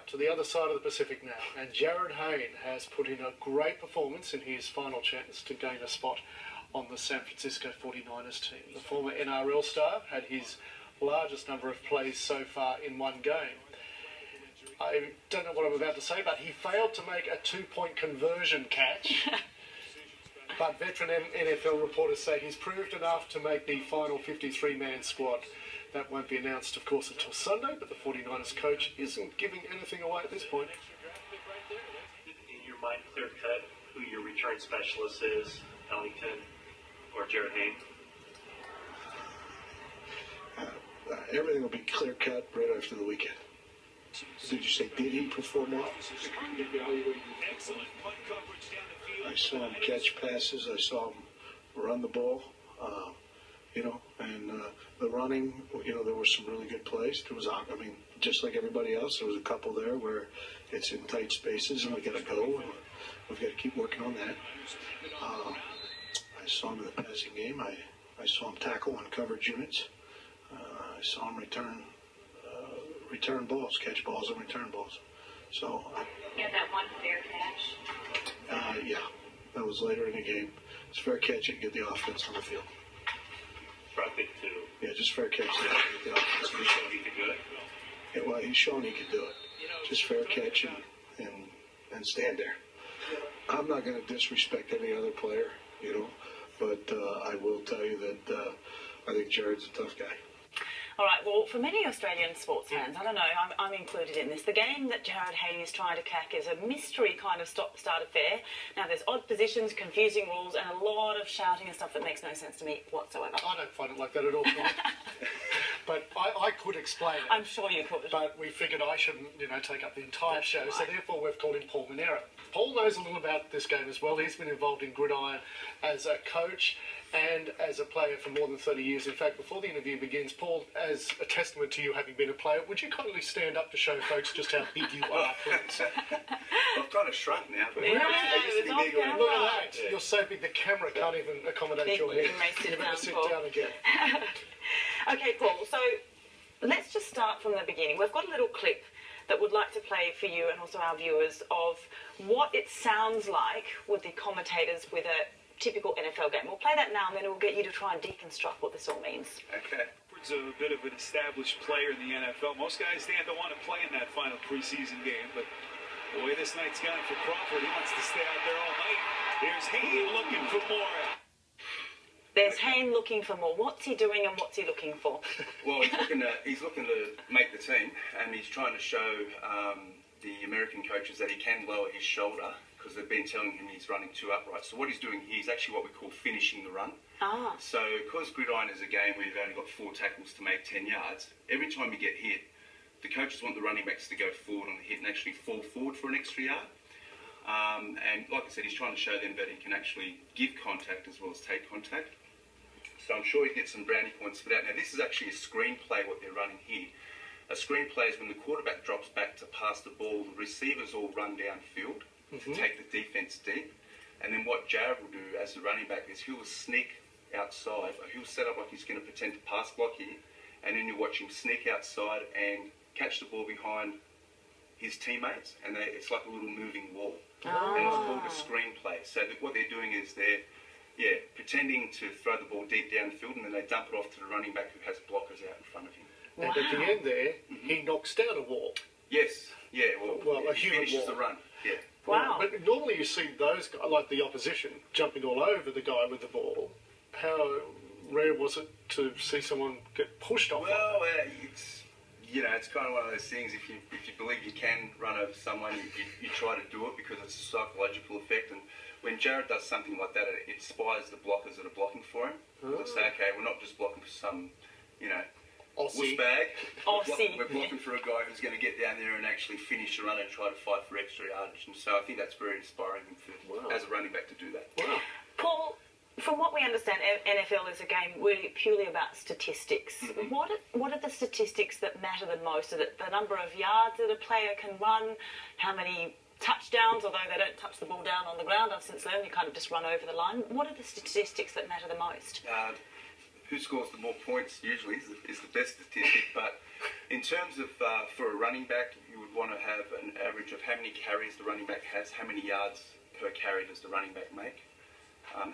to the other side of the Pacific now, and Jarryd Haynes has put in a great performance in his final chance to gain a spot on the San Francisco 49ers team. The former NRL star had his largest number of plays so far in one game. I don't know what I'm about to say, but he failed to make a two-point conversion catch. But veteran NFL reporters say he's proved enough to make the final 53-man squad. That won't be announced, of course, until Sunday, but the 49ers coach isn't giving anything away at this point. In your mind, clear cut who your return specialist is, Ellington or Jarryd Haynes? Everything will be clear cut right after the weekend. Did you say, did he perform well? I saw him catch passes. I saw him run the ball, and the running, there were some really good plays. There was, just like everybody else, there was a couple there where it's in tight spaces and we got to go, and we've got to keep working on that. I saw him in the passing game. I saw him tackle on coverage units. I saw him return balls, catch balls and return balls. So you had that one fair catch? Yeah, that was later in the game. It's fair catch and get the offense on the field. Traffic too. Yeah, just fair catch and get the offense on the field. He could do it. Yeah, well, he's shown he could do it. Just fair catch and stand there. I'm not going to disrespect any other player, but I will tell you that I think Jarryd's a tough guy. All right, well, for many Australian sports fans, I don't know, I'm included in this. The game that Jarryd Haynes is trying to crack is a mystery kind of stop-start affair. Now, there's odd positions, confusing rules, and a lot of shouting and stuff that makes no sense to me whatsoever. I don't find it like that at all. But I could explain it. I'm sure you could. But we figured I shouldn't, take up the entire show, right. So therefore we've called in Paul Manera. Paul knows a little about this game as well. He's been involved in Gridiron as a coach and as a player for more than 30 years. In fact, before the interview begins, Paul, as a testament to you having been a player, would you kindly stand up to show folks just how big you are, please? I've kind of shrunk now, but yeah, I used to be bigger. Look at that. Yeah. You're so big the camera can't even accommodate your head. You better sit down again. Okay, Paul, so let's just start from the beginning. We've got a little clip that would like to play for you and also our viewers of what it sounds like with the commentators with a typical NFL game. We'll play that now and then we'll get you to try and deconstruct what this all means. Okay. He's a bit of an established player in the NFL. Most guys stand to want to play in that final preseason game, but the way this night's gone for Crawford, he wants to stay out there all night. Here's Hayne looking for more. There's Hayne looking for more. What's he doing and what's he looking for? Well, he's looking to make the team, and he's trying to show the American coaches that he can lower his shoulder because they've been telling him he's running too upright. So what he's doing here is actually what we call finishing the run. Ah. So because Gridiron is a game where you've only got 4 tackles to make 10 yards, every time you get hit, the coaches want the running backs to go forward on the hit and actually fall forward for an extra yard. And like I said, he's trying to show them that he can actually give contact as well as take contact. So I'm sure he gets some brownie points for that. Now this is actually a screenplay what they're running here. A screenplay is when the quarterback drops back to pass the ball, the receivers all run downfield to take the defense deep. And then what Jarryd will do as the running back is he'll sneak outside, or he'll set up like he's going to pretend to pass block here, and then you watch him sneak outside and catch the ball behind his teammates, and it's like a little moving wall. Oh. And it's called a screenplay. So what they're doing is they're pretending to throw the ball deep downfield, and then they dump it off to the running back who has blockers out in front of him. And at the end there, he knocks down a wall. Yes, yeah, well a human finishes wall. the run, yeah. Wow. But normally you see those guys, like the opposition, jumping all over the guy with the ball. How rare was it to see someone get pushed off? Well, it's kind of one of those things. If you believe you can run over someone, you try to do it because it's a psychological effect. And when Jarryd does something like that, it inspires the blockers that are blocking for him. They'll say, okay, we're not just blocking for some, Aussie. wussbag. Aussie. We're blocking for a guy who's going to get down there and actually finish the run and try to fight for extra yardage. And so I think that's very inspiring as a running back to do that. Wow. Paul, from what we understand, NFL is a game really purely about statistics. Mm-hmm. What are the statistics that matter the most? Is it the number of yards that a player can run? How many touchdowns, although they don't touch the ball down on the ground? I've since learned you kind of just run over the line. What are the statistics that matter the most? who scores the more points usually is the best statistic. But in terms of for a running back, you would want to have an average of how many carries the running back has, how many yards per carry does the running back make.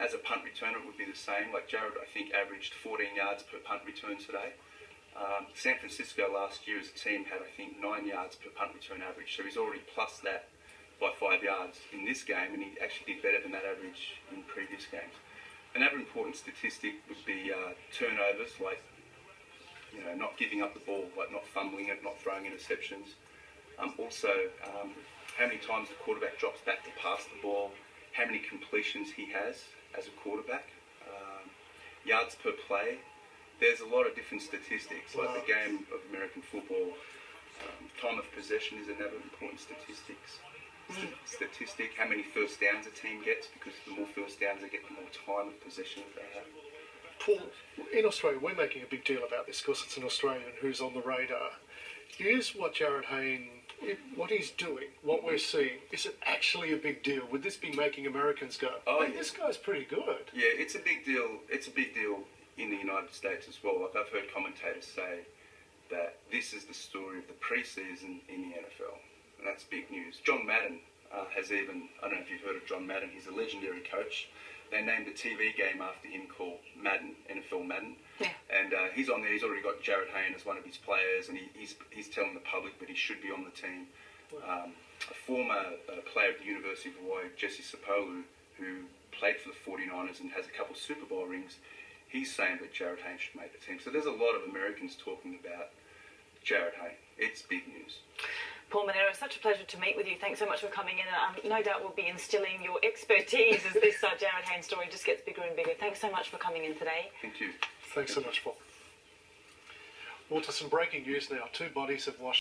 As a punt returner, it would be the same. Like Jarryd, I think, averaged 14 yards per punt return today. San Francisco last year as a team had, I think, 9 yards per punt return average. So he's already plus that by 5 yards in this game, and he actually did better than that average in previous games. Another important statistic would be turnovers, like not giving up the ball, like not fumbling it, not throwing interceptions. Also, how many times the quarterback drops back to pass the ball, how many completions he has as a quarterback, yards per play. There's a lot of different statistics, like the game of American football. Time of possession is another important statistic. How many first downs a team gets, because the more first downs they get, the more time of possession they have. Paul, in Australia, we're making a big deal about this because it's an Australian who's on the radar. Is what Jarryd Haynes, what he's doing, what we're seeing, is it actually a big deal? Would this be making Americans go, hey, this guy's pretty good? Yeah, it's a big deal. It's a big deal in the United States as well. Like I've heard commentators say that this is the story of the preseason in the NFL. And that's big news. John Madden has even, I don't know if you've heard of John Madden, he's a legendary coach. They named a TV game after him called Madden, NFL Madden. Yeah. And he's on there, he's already got Jarryd Haynes as one of his players, and he's telling the public that he should be on the team. A former player at the University of Hawaii, Jesse Sapolu, who played for the 49ers and has a couple of Super Bowl rings, he's saying that Jarryd Haynes should make the team. So there's a lot of Americans talking about Jarryd Haynes. It's big news. Paul Manera, it's such a pleasure to meet with you. Thanks so much for coming in. And no doubt we'll be instilling your expertise as this Jarryd Haynes story just gets bigger and bigger. Thanks so much for coming in today. Thank you. Thanks so much, Paul. Well, to some breaking news now. 2 bodies have washed